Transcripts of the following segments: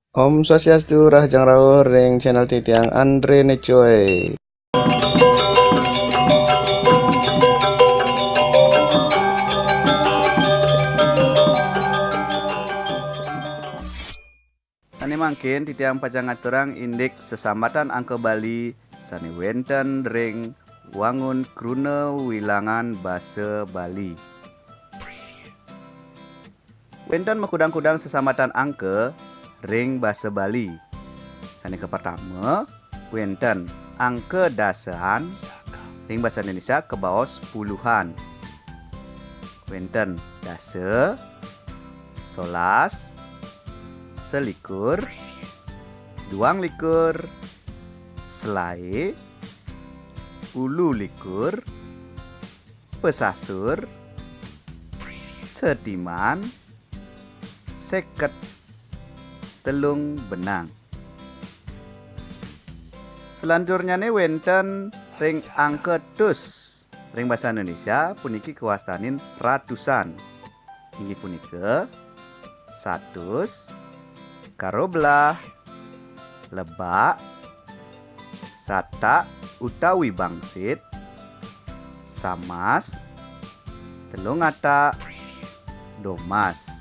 Om Swastiastu Rahjang Rawuh ring channel Titiang Andre Necoy. Sani mangkin Titiang pajangan terang indik sesambatan angke Bali sani wenten ring wangun krune wilangan basa Bali. Wenten mekudang-kudang sesambatan angke ring basa Bali. Sani ke pertama wenten angke dasahan ring bahasa Indonesia ke bawah 10-an. Wenten dasa, solas, selikur, duang likur, selai, ulu likur, pesasur, setiman, seket, telung benang. Selanjutnya nih wenten ring angke dus. Ring bahasa Indonesia puniki kewastanin ratusan. Inggih punika satus, karoblah, lebak, satak utawi bangsit, samas, telung atak, domas.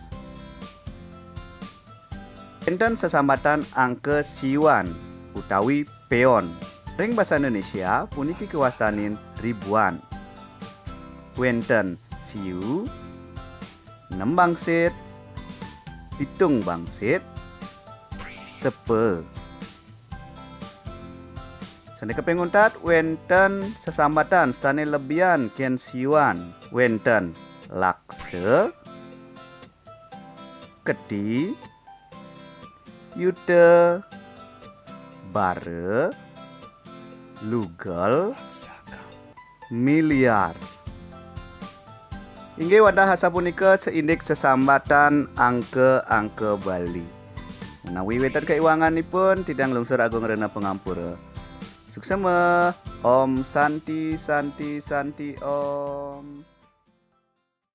Enten sesambatan angke siwan utawi peon. Ring bahasa Indonesia puniki kewastanin ribuan. Wenten siu, 6 bangsit, pitung bangsit, sepe. Sane kepenguntat wenten sesambatan sane lebihan ken siwan. Wenten lakse, kedi, yude, bare, lugel, miliar. Inggih wadah hasa punika seindik sesambatan angke-angke Bali. Menawi weten keiwanganipun tidang lungsur agung rena pengampura. Suksema Om Santi Santi Santi Om.